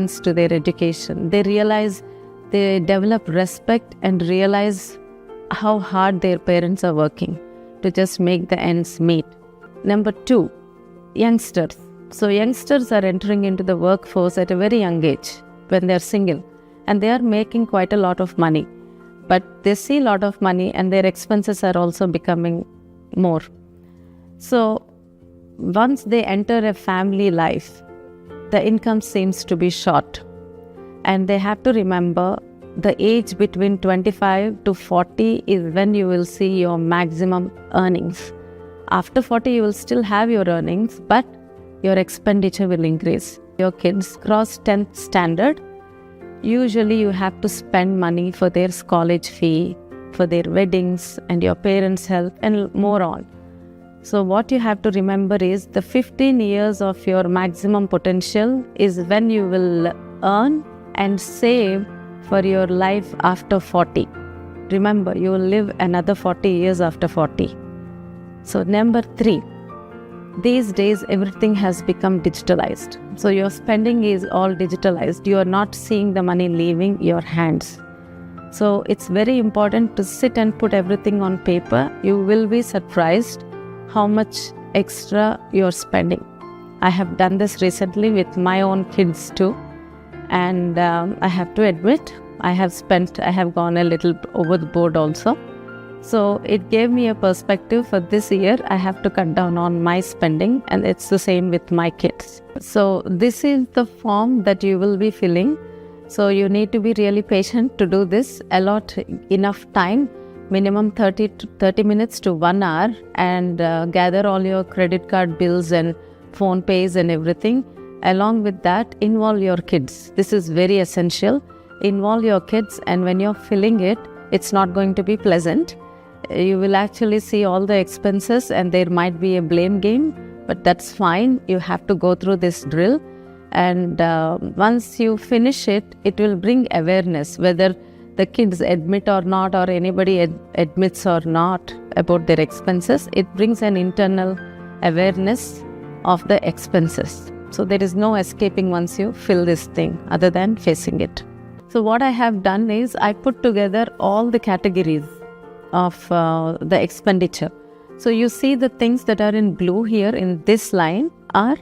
importance to their education. They develop respect and realize how hard their parents are working to just make the ends meet. Number 2, youngsters. So youngsters are entering into the workforce at a very young age when they're single, and they are making quite a lot of money. But they see a lot of money and their expenses are also becoming more. So once they enter a family life, the income seems to be short. And they have to remember the age between 25 to 40 is when you will see your maximum earnings. After 40, you will still have your earnings, but your expenditure will increase. Your kids cross 10th standard. Usually you have to spend money for their college fee, for their weddings and your parents' health and more on. So what you have to remember is the 15 years of your maximum potential is when you will earn and save for your life after 40. Remember, you will live another 40 years after 40. So number 3, these days everything has become digitalized. So your spending is all digitalized. You are not seeing the money leaving your hands. So it's very important to sit and put everything on paper. You will be surprised how much extra you're spending. I have done this recently with my own kids too. And I have to admit, I have gone a little overboard also. So it gave me a perspective for this year. I have to cut down on my spending, and it's the same with my kids. So this is the form that you will be filling. So you need to be really patient to do this. Allot enough time, minimum 30 minutes to 1 hour, and gather all your credit card bills and phone pays and everything. Along with that, involve your kids. This is very essential. Involve your kids, and when you're filling it, it's not going to be pleasant. You will actually see all the expenses and there might be a blame game, but that's fine. You have to go through this drill, and once you finish it, it will bring awareness, whether the kids admit or not, or anybody admits or not about their expenses. It brings an internal awareness of the expenses. So there is no escaping once you fill this thing other than facing it. So what I have done is I put together all the categories of the expenditure. So you see the things that are in blue here in this line are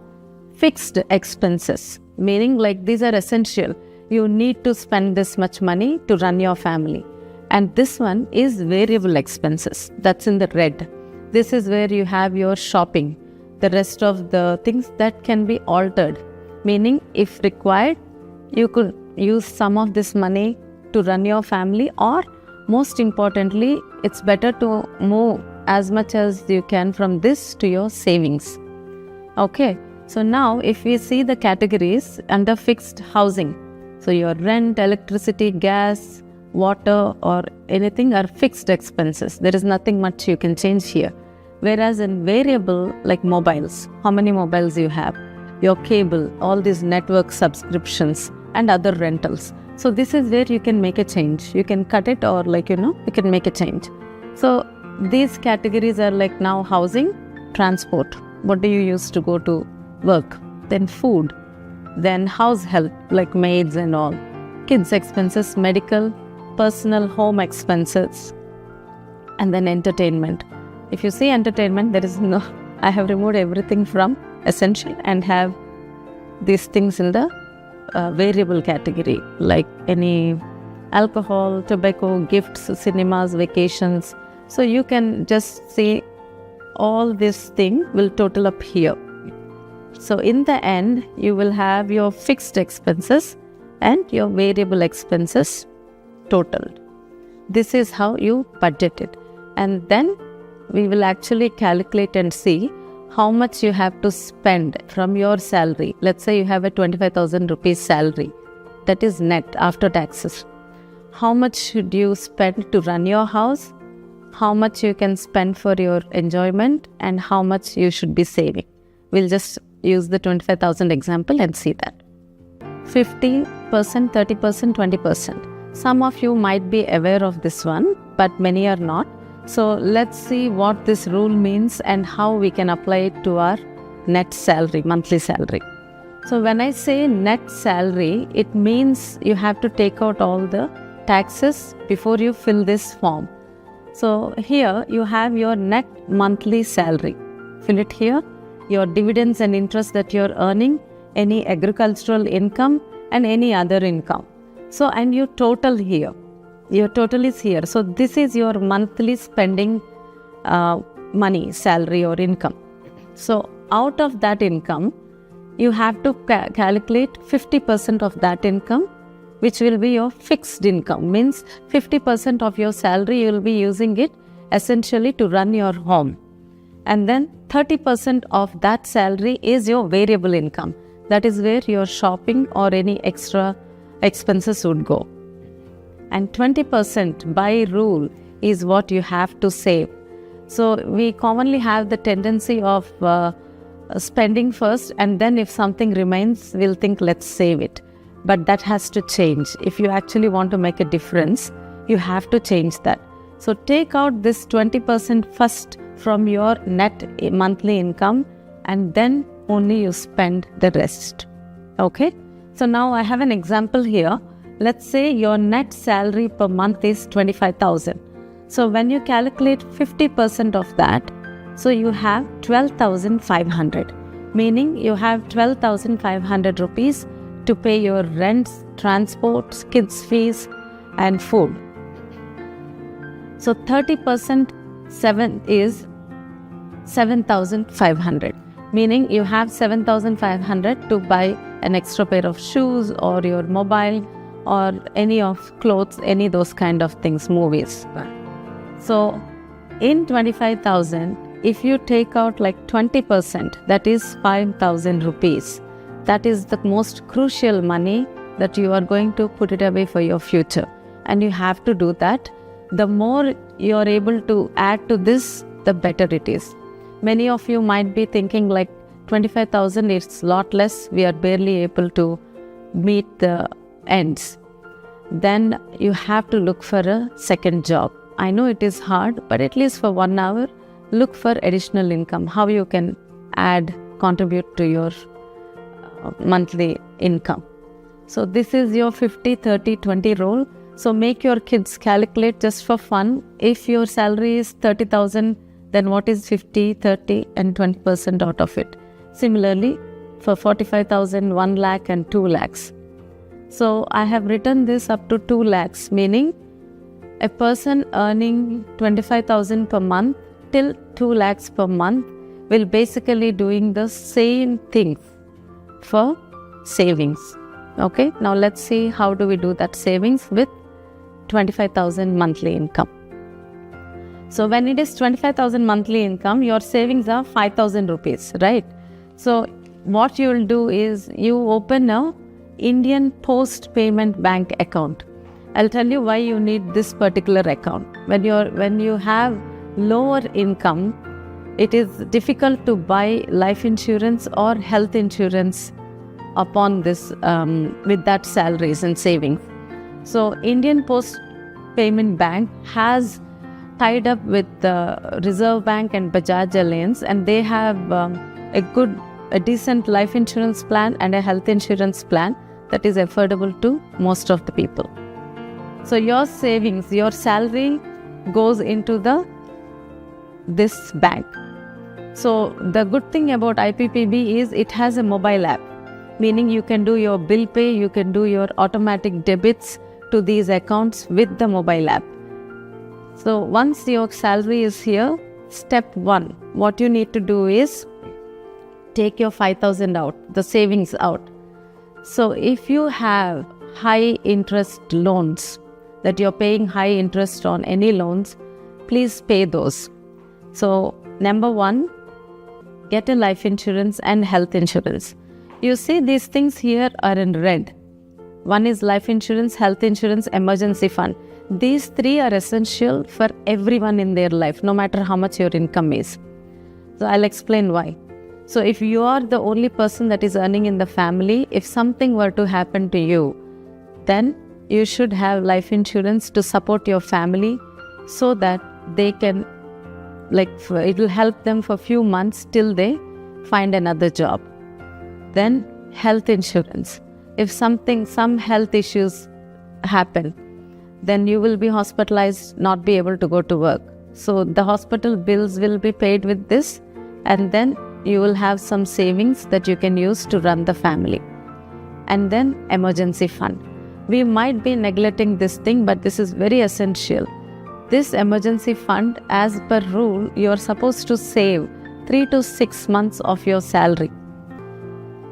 fixed expenses, meaning like these are essential. You need to spend this much money to run your family. And this one is variable expenses. That's in the red. This is where you have your shopping. The rest of the things that can be altered, meaning if required, you could use some of this money to run your family, or most importantly, it's better to move as much as you can from this to your savings. Okay, so now if we see the categories under fixed housing, so your rent, electricity, gas, water or anything are fixed expenses. There is nothing much you can change here. Whereas in variable, like mobiles, how many mobiles you have, your cable, all these network subscriptions and other rentals. So this is where you can make a change. You can cut it, or you can make a change. So these categories are like now housing, transport. What do you use to go to work? Then food, then house help like maids and all. Kids expenses, medical, personal home expenses, and then entertainment. If you see entertainment, there is no, I have removed everything from essential and have these things in the variable category, like any alcohol, tobacco, gifts, cinemas, vacations. So you can just see all this thing will total up here. So in the end, you will have your fixed expenses and your variable expenses totaled. This is how you budget it. And then we will actually calculate and see how much you have to spend from your salary. Let's say you have a 25,000 rupees salary. That is net after taxes. How much should you spend to run your house? How much you can spend for your enjoyment, and how much you should be saving. We'll just use the 25,000 example and see that. 50%, 30%, 20%. Some of you might be aware of this one, but many are not. So let's see what this rule means and how we can apply it to our net salary, monthly salary. So when I say net salary, it means you have to take out all the taxes before you fill this form. So here you have your net monthly salary. Fill it here, your dividends and interest that you're earning, any agricultural income and any other income. So, and your total here, your total is here. So this is your monthly spending money, salary or income. So out of that income, you have to calculate 50% of that income, which will be your fixed income. Means 50% of your salary, you will be using it essentially to run your home. And then 30% of that salary is your variable income. That is where your shopping or any extra expenses would go. And 20% by rule is what you have to save. So we commonly have the tendency of spending first, and then if something remains, we'll think let's save it. But that has to change. If you actually want to make a difference, you have to change that. So take out this 20% first from your net monthly income, and then only you spend the rest. Okay? So now I have an example here. Let's say your net salary per month is 25,000. So when you calculate 50% of that, so you have 12,500, meaning you have 12,500 rupees to pay your rents, transport, kids' fees and food. So 30% is 7,500, meaning you have 7,500 to buy an extra pair of shoes or your mobile or any of clothes, any those kind of things, movies. So in 25,000, if you take out like 20%, that is 5,000 rupees. That is the most crucial money that you are going to put it away for your future. And you have to do that. The more you are able to add to this, the better it is. Many of you might be thinking like 25,000 is a lot less. We are barely able to meet the ends. Then you have to look for a second job. I know it is hard, but at least for 1 hour, look for additional income, how you can contribute to your monthly income. So this is your 50, 30, 20 rule. So make your kids calculate just for fun. If your salary is 30,000, then what is 50, 30 and 20% out of it? Similarly, for 45,000, 1 lakh and 2 lakhs. So I have written this up to 2 lakhs, meaning a person earning 25,000 per month till 2 lakhs per month will basically doing the same thing for savings. Okay, now let's see how do we do that savings with 25,000 monthly income. So when it is 25,000 monthly income, your savings are 5,000 rupees, right? So what you will do is you open a Indian Post Payment Bank account. I'll tell you why you need this particular account. When you have lower income, it is difficult to buy life insurance or health insurance upon this with that salaries and savings. So Indian Post Payment Bank has tied up with the Reserve Bank and Bajaj Alliance, and they have a decent life insurance plan and a health insurance plan that is affordable to most of the people. So your savings, your salary goes into this bank. So the good thing about IPPB is it has a mobile app, meaning you can do your bill pay, you can do your automatic debits to these accounts with the mobile app. So once your salary is here, step 1, what you need to do is take your 5,000 out, the savings out. So if you have high interest loans, that you're paying high interest on any loans, please pay those. So number 1, get a life insurance and health insurance. You see these things here are in red. One is life insurance, health insurance, emergency fund. These 3 are essential for everyone in their life, no matter how much your income is. So I'll explain why. So if you are the only person that is earning in the family, if something were to happen to you, then you should have life insurance to support your family so that they can, it will help them for a few months till they find another job. Then health insurance. If some health issues happen, then you will be hospitalized, not be able to go to work. So the hospital bills will be paid with this, and then you will have some savings that you can use to run the family. And then emergency fund. We might be neglecting this thing, but this is very essential. This emergency fund, as per rule, you are supposed to save 3 to 6 months of your salary.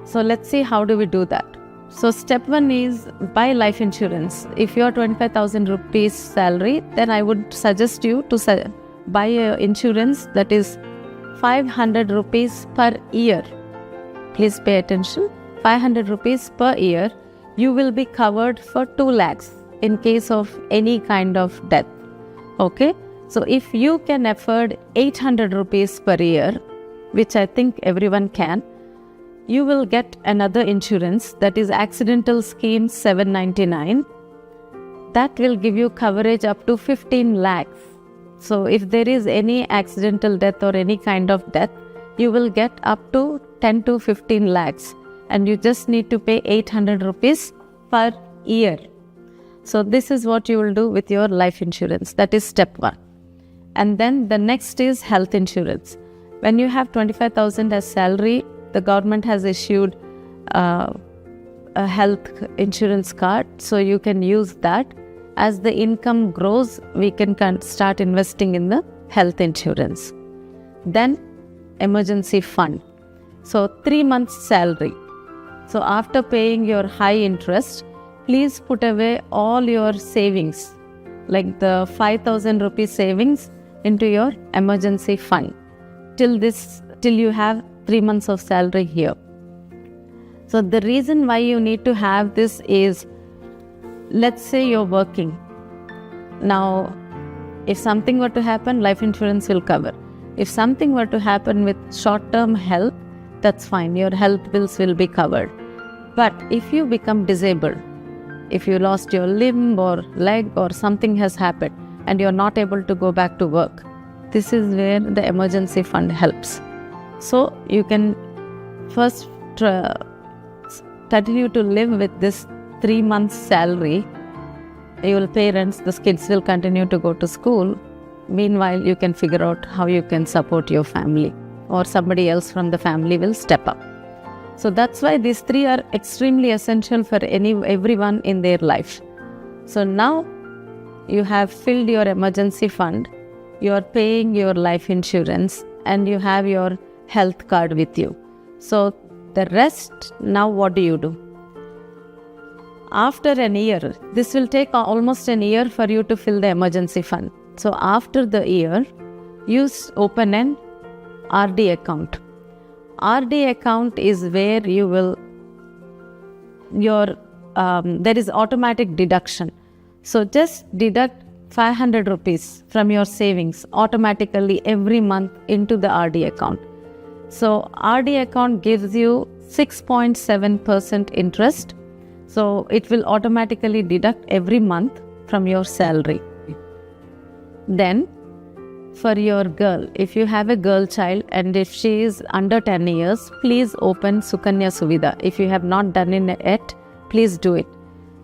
So let's see how do we do that. So step 1 is buy life insurance. If you are 25,000 rupees salary, then I would suggest you to buy a insurance that is 500 rupees per year. Please pay attention. 500 rupees per year, you will be covered for 2 lakhs in case of any kind of death. Okay? So if you can afford 800 rupees per year, which I think everyone can, you will get another insurance that is accidental scheme 799. That will give you coverage up to 15 lakhs. So if there is any accidental death or any kind of death, you will get up to 10 to 15 lakhs. And you just need to pay 800 rupees per year. So this is what you will do with your life insurance. That is step 1. And then the next is health insurance. When you have 25,000 as salary, the government has issued a health insurance card. So you can use that. As the income grows, we can start investing in the health insurance. Then emergency fund. So 3 months salary. So after paying your high interest, please put away all your savings, like the 5,000 rupees savings, into your emergency fund till you have 3 months of salary here. So the reason why you need to have this is, let's say you're working. Now, if something were to happen, life insurance will cover. If something were to happen with short-term health, that's fine. Your health bills will be covered. But if you become disabled, if you lost your limb or leg or something has happened and you're not able to go back to work, this is where the emergency fund helps. So you can first continue to live with this 3 months salary. You will pay rents, the kids will continue to go to school. Meanwhile, you can figure out how you can support your family, or somebody else from the family will step up. So that's why these 3 are extremely essential for everyone in their life. So now you have filled your emergency fund, you are paying your life insurance, and you have your health card with you. So the rest, now what do you do? After an year, this will take almost an year for you to fill the emergency fund. So after the year, you open an RD account. RD account is where you will, there is automatic deduction. So just deduct 500 rupees from your savings automatically every month into the RD account. So RD account gives you 6.7% interest. So it will automatically deduct every month from your salary. Then for your girl, if you have a girl child and if she is under 10 years, please open Sukanya Suvidha. If you have not done it yet, please do it.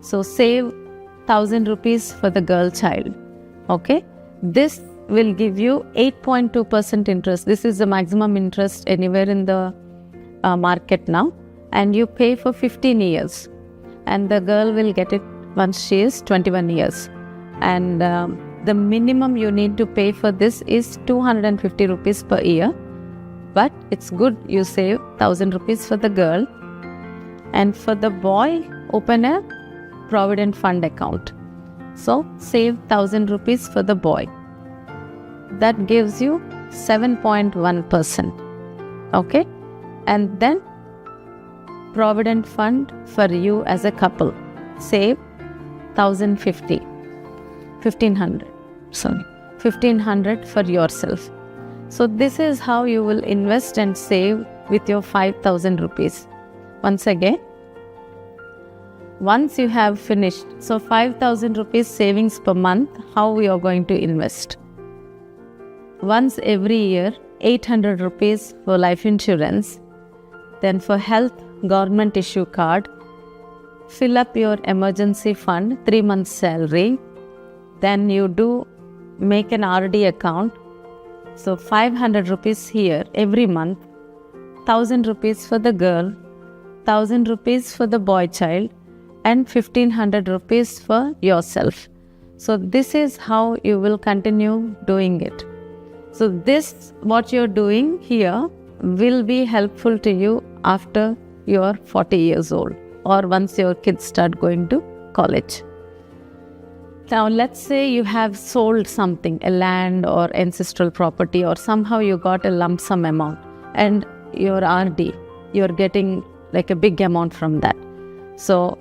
So save 1,000 rupees for the girl child. Okay? This will give you 8.2% interest. This is the maximum interest anywhere in the market now. And you pay for 15 years. And the girl will get it once she is 21 years. And the minimum you need to pay for this is 250 rupees per year. But it's good you save 1,000 rupees for the girl. And for the boy, open a provident fund account. So save 1,000 rupees for the boy. That gives you 7.1%. Okay? And then provident fund for you as a couple. Save 1,500 for yourself. So this is how you will invest and save with your 5,000 rupees. Once again, once you have finished, so 5,000 rupees savings per month, how we are going to invest? Once every year, 800 rupees for life insurance. Then for health, government issue card, fill up your emergency fund, 3 months salary. Then you do make an RD account. So 500 rupees here every month, 1000 rupees for the girl, 1000 rupees for the boy child, and 1500 rupees for yourself. So this is how you will continue doing it. So this, what you're doing here, will be helpful to you after you're 40 years old or once your kids start going to college. Now, let's say you have sold something, a land or ancestral property, or somehow you got a lump sum amount, and your RD, you're getting like a big amount from that. So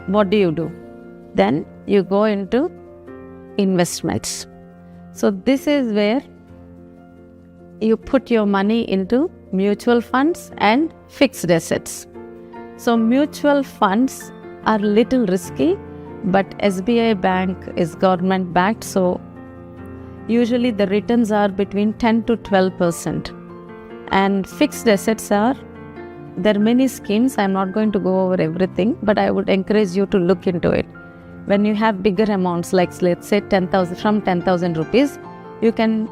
what do? Then you go into investments. So this is where you put your money into mutual funds and fixed assets. So mutual funds are little risky, but SBI Bank is government backed, so usually the returns are between 10 to 12%. And fixed assets there are many schemes. I'm not going to go over everything, but I would encourage you to look into it. When you have bigger amounts, like let's say 10,000 rupees, you can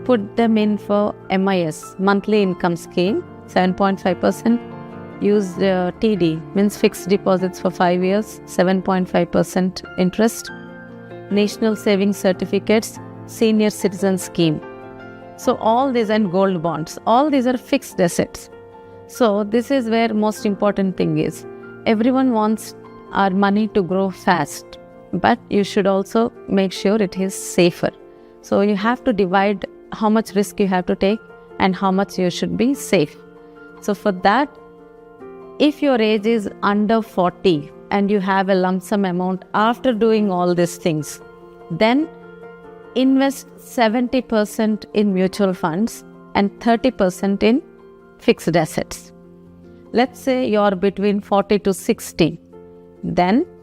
put them in for MIS, monthly income scheme, 7.5%. Use TD, means fixed deposits for 5 years, 7.5% interest. National Savings Certificates, Senior Citizen Scheme. So all these, and gold bonds, all these are fixed assets. So this is where most important thing is. Everyone wants our money to grow fast, but you should also make sure it is safer. So you have to divide how much risk you have to take and how much you should be safe. So for that, if your age is under 40 and you have a lump sum amount after doing all these things, then invest 70% in mutual funds and 30% in fixed assets. Let's say you're between 40 to 60, then